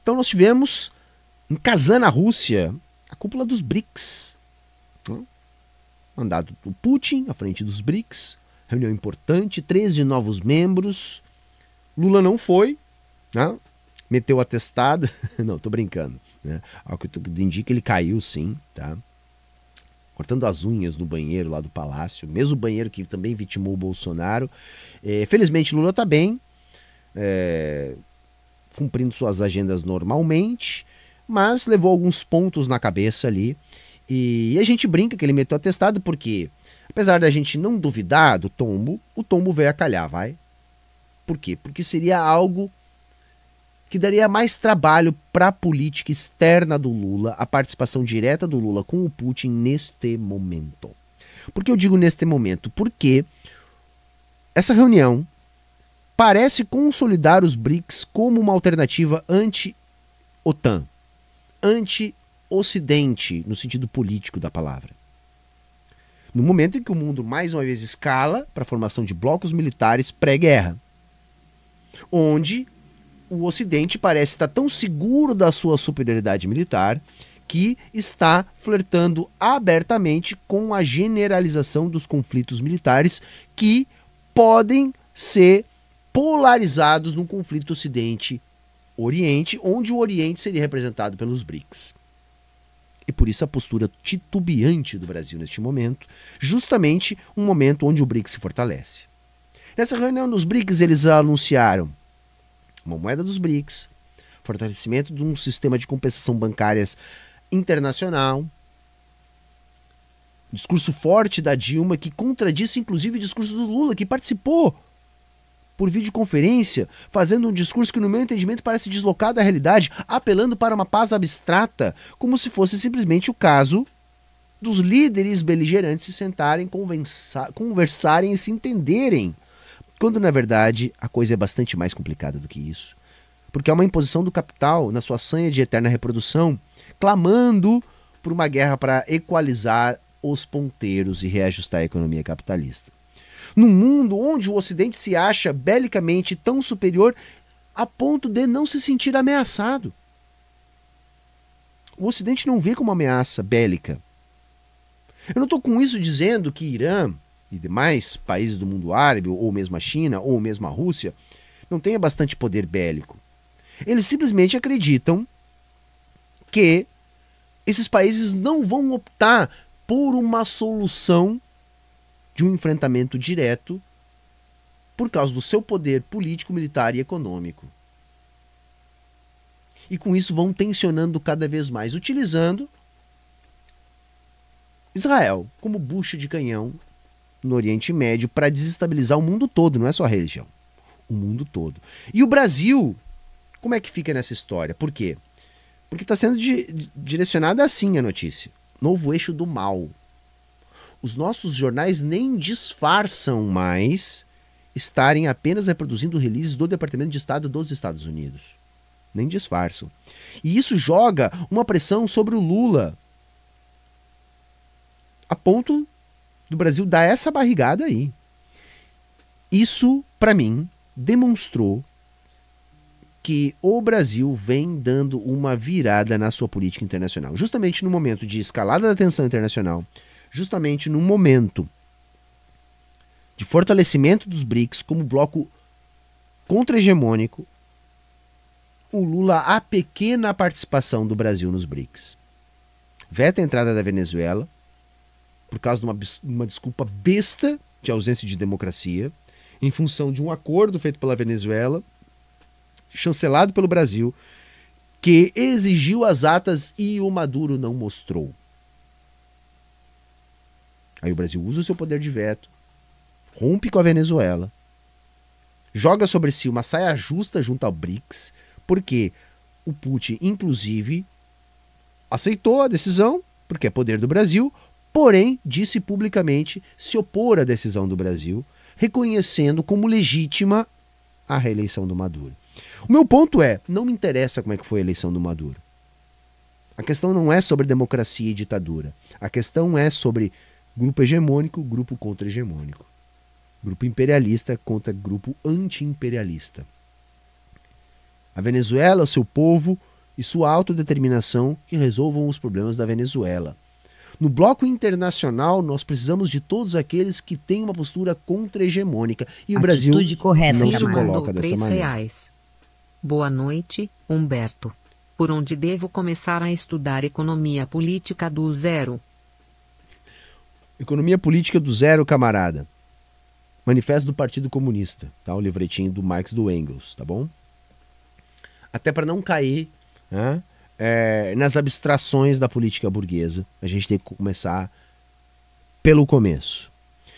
Então nós tivemos em Kazan, na Rússia, a cúpula dos BRICS. Mandado do Putin à frente dos BRICS. Reunião importante, 13 novos membros. Lula não foi, né? Meteu atestado. Não, tô brincando. Né? Ao que tudo indica, ele caiu sim, tá? Cortando as unhas no banheiro lá do palácio. Mesmo banheiro que também vitimou o Bolsonaro. Felizmente Lula tá bem. Cumprindo suas agendas normalmente. Mas levou alguns pontos na cabeça ali. E a gente brinca que ele meteu atestado porque, apesar da gente não duvidar do tombo, o tombo veio a calhar, vai? Por quê? Porque seria algo que daria mais trabalho para a política externa do Lula, a participação direta do Lula com o Putin neste momento. Por que eu digo neste momento? Porque essa reunião parece consolidar os BRICS como uma alternativa anti-OTAN, anti-Ocidente, no sentido político da palavra. No momento em que o mundo mais uma vez escala para a formação de blocos militares pré-guerra, onde o Ocidente parece estar tão seguro da sua superioridade militar que está flertando abertamente com a generalização dos conflitos militares que podem ser polarizados num conflito Ocidente-Oriente, onde o Oriente seria representado pelos BRICS. E por isso a postura titubeante do Brasil neste momento, justamente um momento onde o BRICS se fortalece. Nessa reunião dos BRICS eles anunciaram uma moeda dos BRICS, fortalecimento de um sistema de compensação bancárias internacional, discurso forte da Dilma que contradisse inclusive o discurso do Lula, que participou por videoconferência, fazendo um discurso que no meu entendimento parece deslocado da realidade, apelando para uma paz abstrata, como se fosse simplesmente o caso dos líderes beligerantes se sentarem, conversarem e se entenderem, quando na verdade a coisa é bastante mais complicada do que isso. Porque é uma imposição do capital na sua sanha de eterna reprodução, clamando por uma guerra para equalizar os ponteiros e reajustar a economia capitalista. Num mundo onde o Ocidente se acha belicamente tão superior a ponto de não se sentir ameaçado. O Ocidente não vê como ameaça bélica. Eu não estou com isso dizendo que Irã e demais países do mundo árabe, ou mesmo a China, ou mesmo a Rússia, não tenha bastante poder bélico. Eles simplesmente acreditam que esses países não vão optar por uma solução de um enfrentamento direto por causa do seu poder político, militar e econômico. E com isso vão tensionando cada vez mais, utilizando Israel como bucha de canhão no Oriente Médio para desestabilizar o mundo todo, não é só a região, o mundo todo. E o Brasil, como é que fica nessa história? Por quê? Porque está sendo direcionada assim a notícia. Novo eixo do mal. Os nossos jornais nem disfarçam mais estarem apenas reproduzindo releases do Departamento de Estado dos Estados Unidos. Nem disfarçam. E isso joga uma pressão sobre o Lula, a ponto do Brasil dar essa barrigada aí. Isso, para mim, demonstrou que o Brasil vem dando uma virada na sua política internacional. Justamente no momento de escalada da tensão internacional, justamente no momento de fortalecimento dos BRICS como bloco contra-hegemônico, o Lula a pequena participação do Brasil nos BRICS. Veta a entrada da Venezuela, por causa de uma desculpa besta de ausência de democracia, em função de um acordo feito pela Venezuela, chancelado pelo Brasil, que exigiu as atas e o Maduro não mostrou. Aí o Brasil usa o seu poder de veto, rompe com a Venezuela, joga sobre si uma saia justa junto ao BRICS, porque o Putin, inclusive, aceitou a decisão, porque é poder do Brasil, porém disse publicamente se opor à decisão do Brasil, reconhecendo como legítima a reeleição do Maduro. O meu ponto é, não me interessa como é que foi a eleição do Maduro. A questão não é sobre democracia e ditadura. A questão é sobre grupo hegemônico, grupo contra-hegemônico. Grupo imperialista contra grupo anti-imperialista. A Venezuela, o seu povo, e sua autodeterminação que resolvam os problemas da Venezuela. No bloco internacional, nós precisamos de todos aqueles que têm uma postura contra-hegemônica. E o Brasil correta, não se camarada. coloca dessa maneira. R$3. Boa noite, Humberto. Por onde devo começar a estudar economia política do zero? Economia política do zero, camarada. Manifesto do Partido Comunista, tá? O livretinho do Marx e do Engels, tá bom? Até para não cair, né, nas abstrações da política burguesa, a gente tem que começar pelo começo.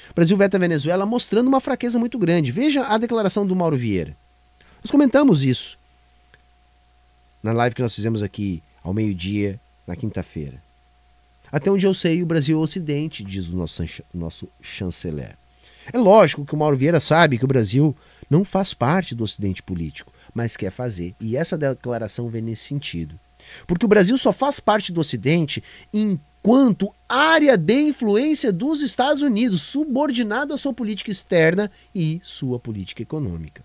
O Brasil veta a Venezuela mostrando uma fraqueza muito grande. Veja a declaração do Mauro Vieira. Nós comentamos isso na live que nós fizemos aqui ao meio-dia, na quinta-feira. Até onde eu sei, o Brasil é o Ocidente, diz o nosso chanceler. É lógico que o Mauro Vieira sabe que o Brasil não faz parte do Ocidente político, mas quer fazer. E essa declaração vem nesse sentido. Porque o Brasil só faz parte do Ocidente enquanto área de influência dos Estados Unidos, subordinado à sua política externa e sua política econômica.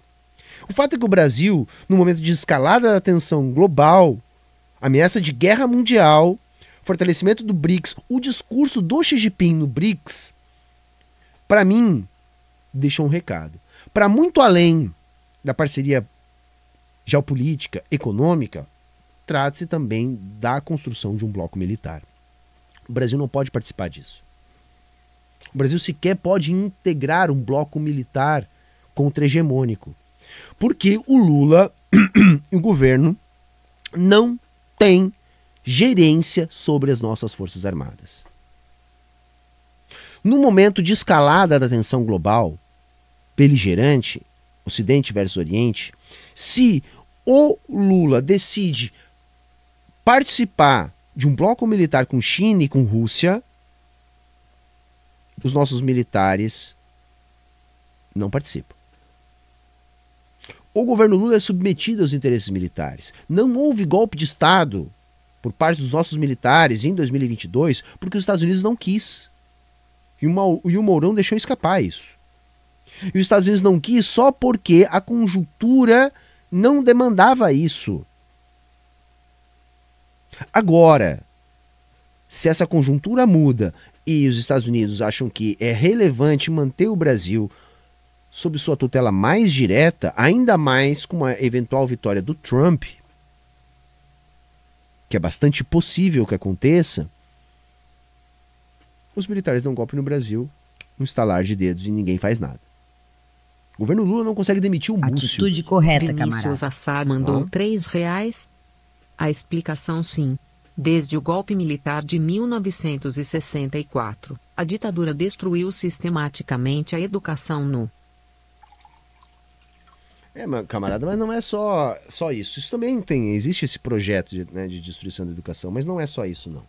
O fato é que o Brasil, no momento de escalada da tensão global, ameaça de guerra mundial, fortalecimento do BRICS, o discurso do Xi Jinping no BRICS, para mim, deixa um recado. Para muito além da parceria geopolítica, econômica, trata-se também da construção de um bloco militar. O Brasil não pode participar disso. O Brasil sequer pode integrar um bloco militar contra-hegemônico. Porque o Lula e o governo não têm gerência sobre as nossas Forças Armadas. No momento de escalada da tensão global, beligerante, Ocidente versus Oriente, se o Lula decide participar de um bloco militar com China e com Rússia, os nossos militares não participam. O governo Lula é submetido aos interesses militares. Não houve golpe de Estado por parte dos nossos militares em 2022 porque os Estados Unidos não quis. E o Mourão deixou escapar isso. E os Estados Unidos não quis só porque a conjuntura não demandava isso. Agora, se essa conjuntura muda e os Estados Unidos acham que é relevante manter o Brasil sob sua tutela mais direta, ainda mais com uma eventual vitória do Trump, que é bastante possível que aconteça, os militares dão um golpe no Brasil, um estalar de dedos e ninguém faz nada. O governo Lula não consegue demitir o Múcio. Atitude correta, Vinícius camarada. Assad mandou R$3. A explicação sim. Desde o golpe militar de 1964, a ditadura destruiu sistematicamente a educação no... Meu camarada, mas não é só isso. Isso também existe esse projeto de destruição da educação, mas não é só isso, não.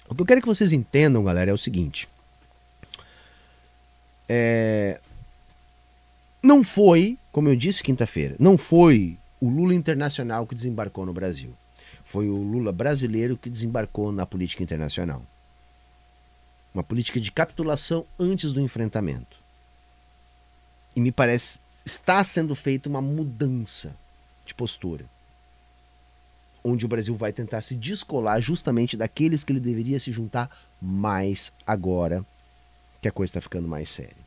O que eu quero que vocês entendam, galera, é o seguinte. Não foi, como eu disse quinta-feira, não foi o Lula internacional que desembarcou no Brasil. Foi o Lula brasileiro que desembarcou na política internacional. Uma política de capitulação antes do enfrentamento. E me parece está sendo feita uma mudança de postura. Onde o Brasil vai tentar se descolar justamente daqueles que ele deveria se juntar mais agora que a coisa está ficando mais séria.